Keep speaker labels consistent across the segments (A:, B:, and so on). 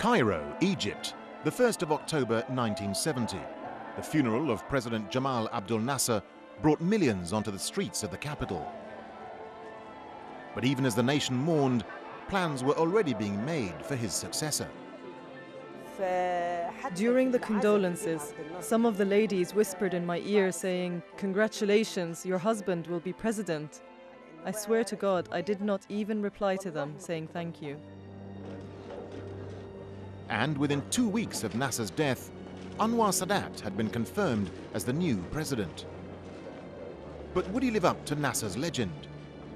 A: Cairo, Egypt, the 1st of October 1970. The funeral of President Jamal Abdel Nasser brought millions onto the streets of the capital. But even as the nation mourned, plans were already being made for his successor.
B: During the condolences, some of the ladies whispered in my ear saying, "Congratulations, your husband will be president." I swear to God, I did not even reply to them saying thank you.
A: And within 2 weeks of Nasser's death, Anwar Sadat had been confirmed as the new president. But would he live up to Nasser's legend,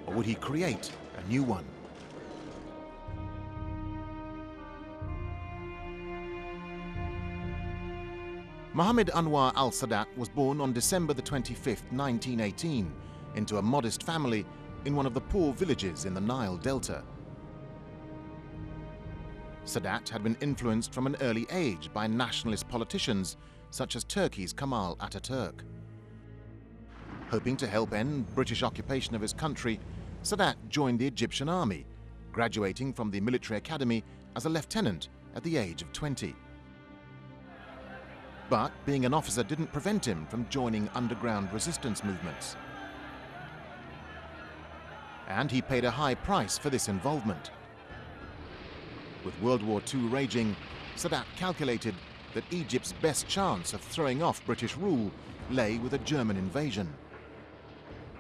A: or would he create a new one? Mohammed Anwar al-Sadat was born on December the 25th, 1918, into a modest family in one of the poor villages in the Nile Delta. Sadat had been influenced from an early age by nationalist politicians such as Turkey's Kemal Ataturk. Hoping to help end British occupation of his country, Sadat joined the Egyptian army, graduating from the military academy as a lieutenant at the age of 20. But being an officer didn't prevent him from joining underground resistance movements. And he paid a high price for this involvement. With World War II raging, Sadat calculated that Egypt's best chance of throwing off British rule lay with a German invasion.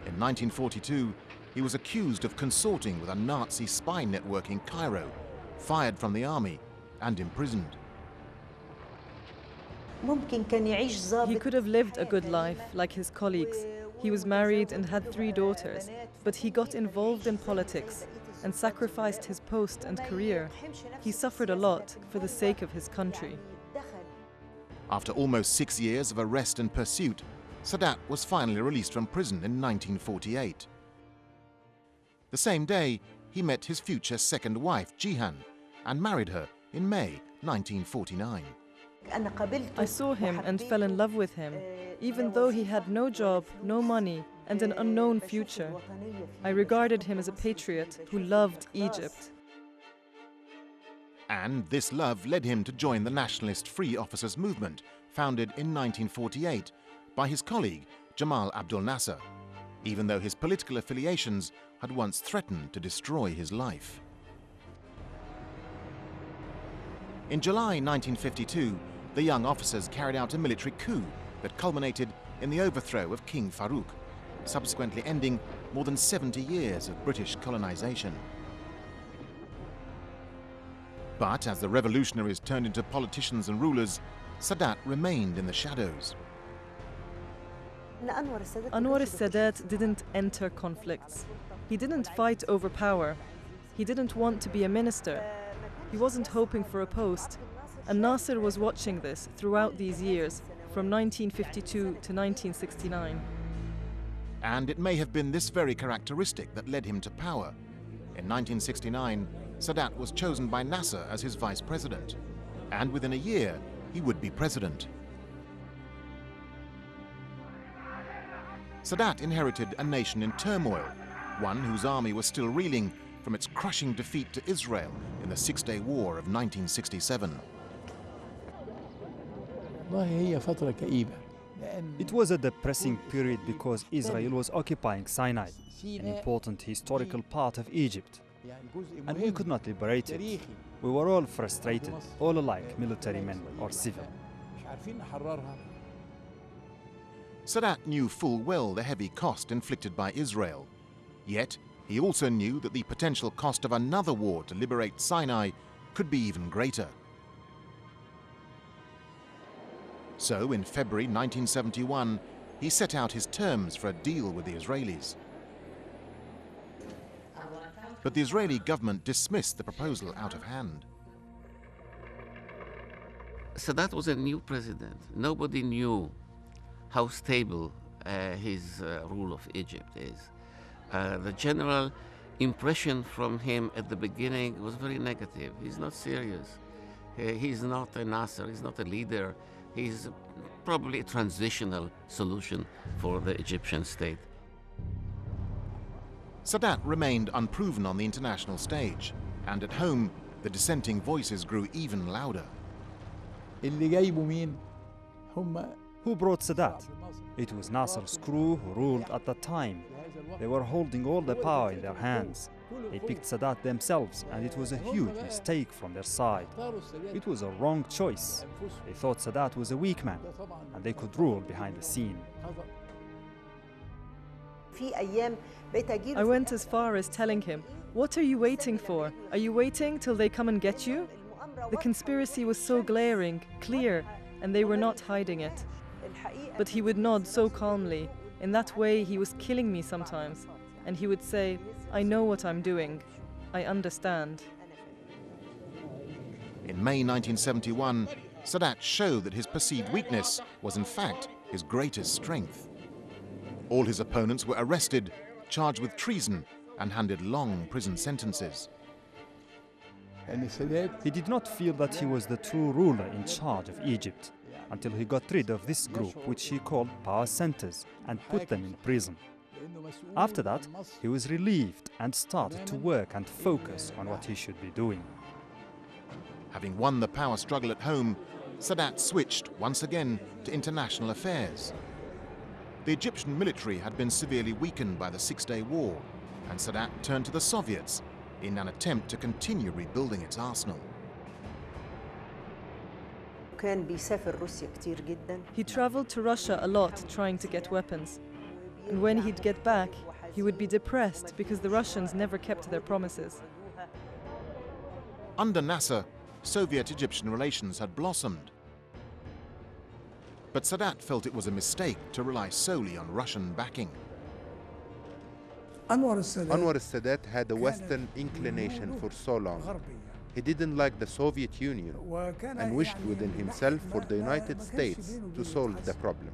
A: In 1942, he was accused of consorting with a Nazi spy network in Cairo, fired from the army and imprisoned.
B: He could have lived a good life like his colleagues. He was married and had 3 daughters, but he got involved in politics and sacrificed his post and career. He suffered a lot for the sake of his country.
A: After almost 6 years of arrest and pursuit, Sadat was finally released from prison in 1948. The same day, he met his future second wife, JIHAN, and married her in May 1949.
B: I saw him and fell in love with him, even though he had no job, no money, and an unknown future. I regarded him as a patriot who loved Egypt.
A: And this love led him to join the Nationalist Free Officers Movement, founded in 1948 by his colleague Jamal Abdel Nasser, even though his political affiliations had once threatened to destroy his life. In July 1952, the young officers carried out a military coup that culminated in the overthrow of King Farouk, subsequently ending more than 70 years of British colonization. But as the revolutionaries turned into politicians and rulers, Sadat remained in the shadows.
B: Anwar Sadat didn't enter conflicts. He didn't fight over power. He didn't want to be a minister. He wasn't hoping for a post. And Nasser was watching this throughout these years, from 1952 to 1969.
A: And it may have been this very characteristic that led him to power. In 1969, Sadat was chosen by Nasser as his vice president, and within a year, he would be president. Sadat inherited a nation in turmoil, one whose army was still reeling from its crushing defeat to Israel in the Six-Day War of 1967.
C: It was a depressing period because Israel was occupying Sinai, an important historical part of Egypt, and we could not liberate it. We were all frustrated, all alike, military men or civil.
A: Sadat knew full well the heavy cost inflicted by Israel. Yet, he also knew that the potential cost of another war to liberate Sinai could be even greater. So, in February 1971, he set out his terms for a deal with the Israelis. But the Israeli government dismissed the proposal out of hand.
D: Sadat was a new president. Nobody knew how stable his rule of Egypt is. The general impression from him at the beginning was very negative. He's not serious. He's not a Nasser. He's not a leader. He's probably a transitional solution for the Egyptian state.
A: Sadat remained unproven on the international stage, and at home, the dissenting voices grew even louder.
C: Who brought Sadat? It was Nasser's crew who ruled at the time. They were holding all the power in their hands. They picked Sadat themselves, and it was a huge mistake from their side. It was a wrong choice. They thought Sadat was a weak man, and they could rule behind the scene.
B: I went as far as telling him, "What are you waiting for? Are you waiting till they come and get you?" The conspiracy was so glaring, clear, and they were not hiding it. But he would nod so calmly. In that way, he was killing me sometimes. And he would say, "I know what I'm doing. I understand."
A: In May 1971, Sadat showed that his perceived weakness was in fact his greatest strength. All his opponents were arrested, charged with treason, and handed long prison sentences.
C: He did not feel that he was the true ruler in charge of Egypt until he got rid of this group, which he called power centers, and put them in prison. After that, he was relieved and started to work and focus on what he should be doing.
A: Having won the power struggle at home, Sadat switched once again to international affairs. The Egyptian military had been severely weakened by the Six-Day War, and Sadat turned to the Soviets in an attempt to continue rebuilding its arsenal.
B: He traveled to Russia a lot trying to get weapons. And when he'd get back, he would be depressed because the Russians never kept their promises.
A: Under Nasser, Soviet-Egyptian relations had blossomed. But Sadat felt it was a mistake to rely solely on Russian backing.
E: Anwar Sadat had a Western inclination for so long. He didn't like the Soviet Union and wished within himself for the United States to solve the problem.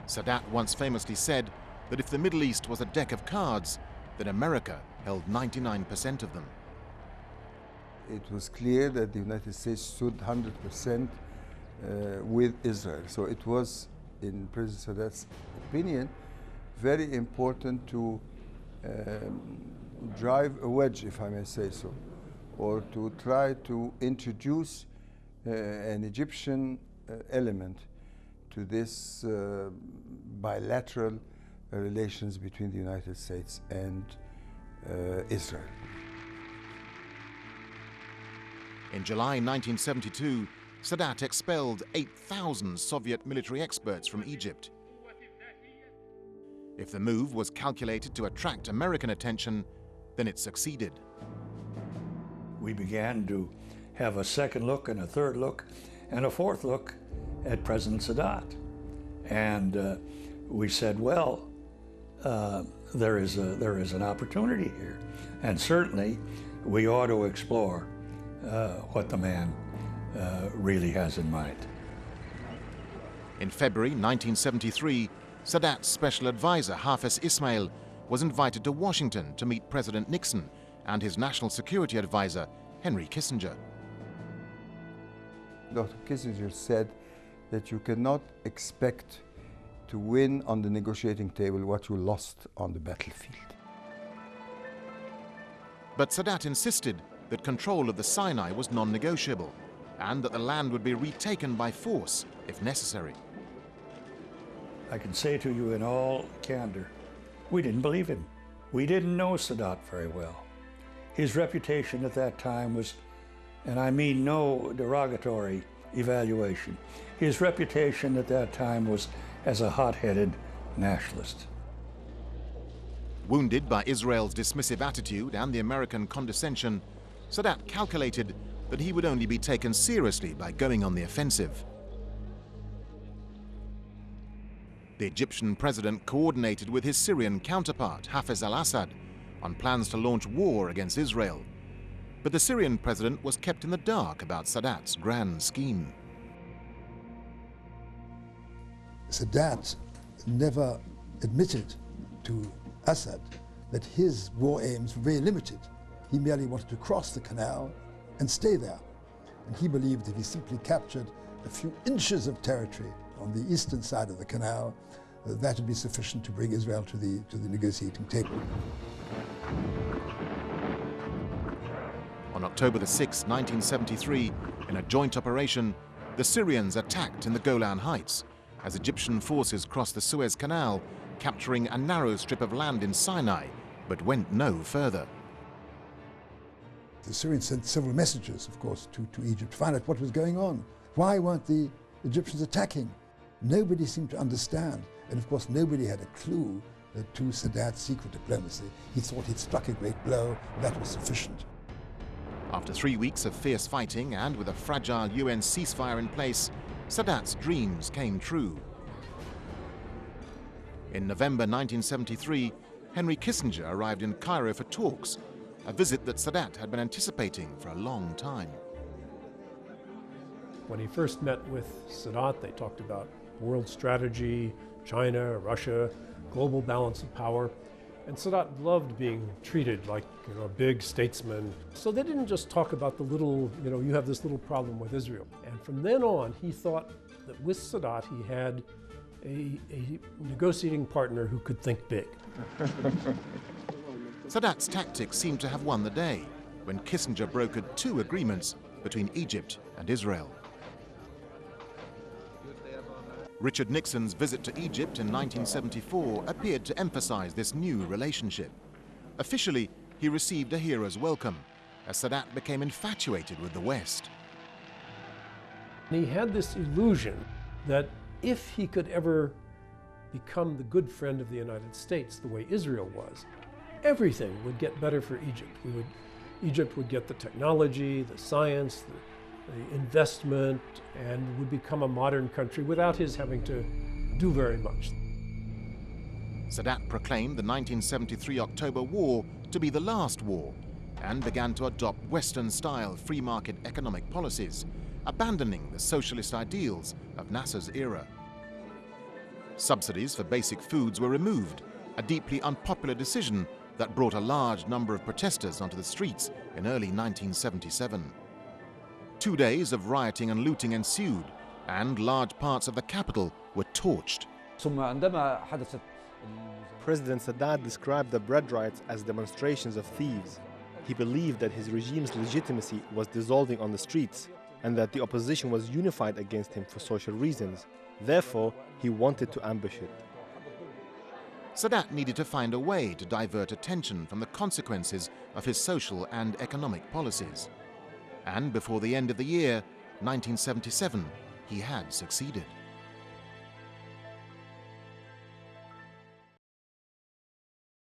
A: Sadat once famously said that if the Middle East was a deck of cards, then America held 99% of them.
F: It was clear that the United States stood 100% with Israel. So it was, in President Sadat's opinion, very important to drive a wedge, if I may say so, or to try to introduce an Egyptian element to this bilateral relations between the United States and Israel.
A: In July 1972, Sadat expelled 8,000 Soviet military experts from Egypt. If the move was calculated to attract American attention, then it succeeded.
G: We began to have a second look and a third look and a fourth look at President Sadat. And we said, well, there is an opportunity here. And certainly we ought to explore what the man really has in mind.
A: In February 1973, Sadat's special advisor, Hafez Ismail, was invited to Washington to meet President Nixon and his national security advisor, Henry Kissinger.
F: Dr. Kissinger said that you cannot expect to win on the negotiating table what you lost on the battlefield.
A: But Sadat insisted that control of the Sinai was non-negotiable and that the land would be retaken by force if necessary.
G: I can say to you in all candor, we didn't believe him. We didn't know Sadat very well. His reputation at that time was, and I mean no derogatory evaluation, his reputation at that time was as a hot-headed nationalist.
A: Wounded by Israel's dismissive attitude and the American condescension, Sadat calculated that he would only be taken seriously by going on the offensive. The Egyptian president coordinated with his Syrian counterpart, Hafez al-Assad, on plans to launch war against Israel. But the Syrian president was kept in the dark about Sadat's grand scheme.
H: Sadat never admitted to Assad that his war aims were very limited. He merely wanted to cross the canal and stay there. And he believed if he simply captured a few inches of territory on the eastern side of the canal, that would be sufficient to bring Israel to the negotiating table.
A: On October the 6th, 1973, in a joint operation, the Syrians attacked in the Golan Heights as Egyptian forces crossed the Suez Canal, capturing a narrow strip of land in Sinai, but went no further.
H: The Syrians sent several messages, of course, to Egypt to find out what was going on. Why weren't the Egyptians attacking? Nobody seemed to understand. And of course, nobody had a clue to Sadat's secret diplomacy. He thought he'd struck a great blow, and that was sufficient.
A: After 3 weeks of fierce fighting and with a fragile UN ceasefire in place, Sadat's dreams came true. In November 1973, Henry Kissinger arrived in Cairo for talks, a visit that Sadat had been anticipating for a long time.
I: When he first met with Sadat, they talked about world strategy, China, Russia, global balance of power. And Sadat loved being treated like, a big statesman. So they didn't just talk about the little, you have this little problem with Israel. And from then on, he thought that with Sadat, he had a negotiating partner who could think big.
A: Sadat's tactics seemed to have won the day when Kissinger brokered 2 agreements between Egypt and Israel. Richard Nixon's visit to Egypt in 1974 appeared to emphasize this new relationship. Officially, he received a hero's welcome, as Sadat became infatuated with the West.
I: He had this illusion that if he could ever become the good friend of the United States, the way Israel was, everything would get better for Egypt. Egypt would get the technology, the science, the investment, and would become a modern country without his having to do very much.
A: Sadat proclaimed the 1973 October War to be the last war and began to adopt Western-style free market economic policies, abandoning the socialist ideals of Nasser's era. Subsidies for basic foods were removed, a deeply unpopular decision that brought a large number of protesters onto the streets in early 1977. 2 days of rioting and looting ensued, and large parts of the capital were torched.
J: President Sadat described the bread riots as demonstrations of thieves. He believed that his regime's legitimacy was dissolving on the streets, and that the opposition was unified against him for social reasons. Therefore, he wanted to ambush it.
A: Sadat needed to find a way to divert attention from the consequences of his social and economic policies. And before the end of the year, 1977, he had succeeded.